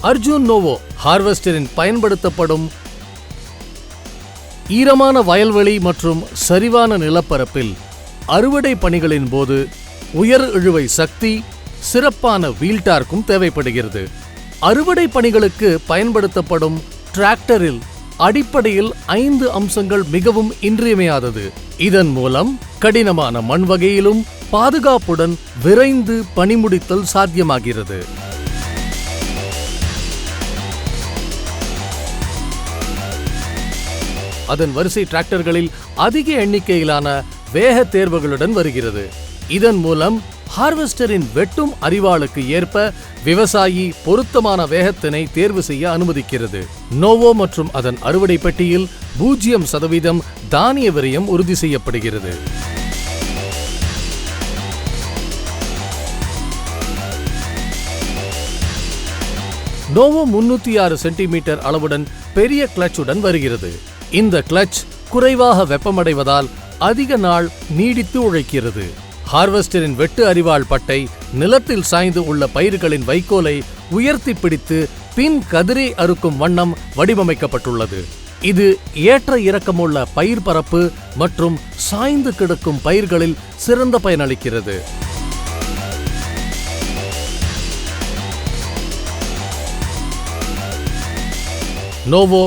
Arjun Novo ஹார்வெஸ்டரின் பயன்படுத்தப்படும் ஈரமான வயல்வெளி மற்றும் சரிவான நிலப்பரப்பில் அறுவடை பணிகளின் போது உயர் இழுவை சக்தி, சிறப்பான வீல் டார்க்கும் தேவைப்படுகிறது. அறுவடை பணிகளுக்கு பயன்படுத்தப்படும் டிராக்டரில் அடிப்படையில் 5 அம்சங்கள் மிகவும் இன்றியமையாதது. இதன் மூலம் கடினமான மண் வகையிலும் பாதுகாப்புடன் விரைந்து பணிமுடித்தல் சாத்தியமாகிறது. அதன் வரிசை டிராக்டர்களில் அதிக எண்ணிக்கையிலான வேக தேர்வுகளுடன் வருகிறது. இதன் மூலம் ஹார்வெஸ்டரின் வெட்டும் அறிவாளுக்கு ஏற்ப விவசாயி பொருத்தமான வேகத்தினை தேர்வு செய்ய அனுமதிக்கிறது. நோவோ மற்றும் அதன் அறுவடை பெட்டியில் 0% தானிய விரயம் உறுதி செய்யப்படுகிறது. நோவோ 306 சென்டிமீட்டர் அளவுடன் பெரிய கிளட்சுடன் வருகிறது. இந்த கிளட்ச் குறைவாக வெப்பமடைவதால் அதிக நாள் நீடித்து உழைக்கிறது. ஹார்வெஸ்டரின் வெட்டு அரிவாள் பட்டை நிலத்தில் சாய்ந்து உள்ள பயிர்களின் வைக்கோலை உயர்த்தி பிடித்து பின் கதிரை அறுக்கும் வண்ணம் வடிவமைக்கப்பட்டுள்ளது. இது ஏற்ற இறக்கமுள்ள பயிர் பரப்பு மற்றும் சாய்ந்து கிடக்கும் பயிர்களில் சிறந்த பயனளிக்கிறது. நோவோ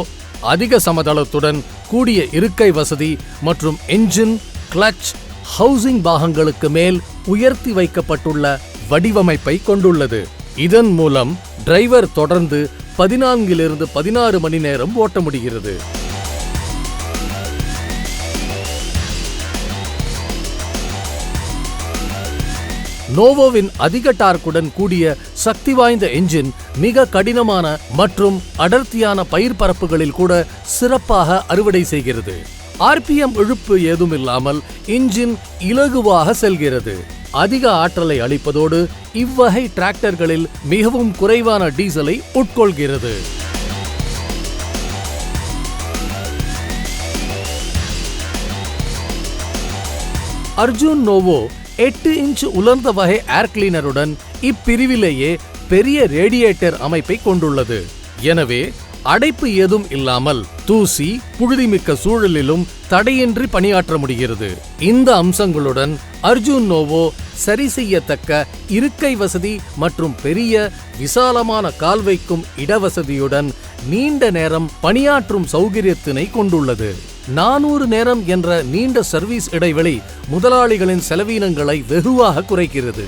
அதிக சமதளத்துடன் கூடிய இருக்கை வசதி மற்றும் என்ஜின், கிளட்ச், ஹவுசிங் பாகங்களுக்கு மேல் உயர்த்தி வைக்கப்பட்டுள்ள வடிவமைப்பை கொண்டுள்ளது. இதன் மூலம் டிரைவர் தொடர்ந்து 14 to 16 மணி நேரம் ஓட்ட முடிகிறது. நோவோவின் அதிக டார்க்குடன் கூடிய சக்தி வாய்ந்த என்ஜின் மிக கடினமான மற்றும் அடர்த்தியான பயிர் பரப்புகளில் கூட சிறப்பாக அறுவடை செய்கிறது. RPM இழுப்பு ஏதுமில்லாமல் இன்ஜின் இலகுவாக செல்கிறது. அதிக ஆற்றலை அளிப்பதோடு இவ்வகை டிராக்டர்களில் மிகவும் குறைவான டீசலை உட்கொள்கிறது. அர்ஜுன் நோவோ 8 இன்ச் உலர்ந்த வகை ஏர் கிளீனருடன் இப்பிரிவிலேயே பெரிய ரேடியேட்டர் அமைப்பை கொண்டுள்ளது. எனவே அடைப்பு ஏதும் இல்லாமல் தூசி, புழுதிமிக்க சூழலிலும் தடையின்றி பணியாற்ற முடிகிறது. இந்த அம்சங்களுடன் அர்ஜுன் நோவோ சரி செய்யத்தக்க இருக்கை வசதி மற்றும் பெரிய விசாலமான கால் வைக்கும் இடவசதியுடன் நீண்ட நேரம் பணியாற்றும் சௌகரியத்தினை கொண்டுள்ளது. 400 நேரம் என்ற நீண்ட சர்வீஸ் இடைவெளி முதலாளிகளின் செலவீனங்களை வெகுவாக குறைக்கிறது.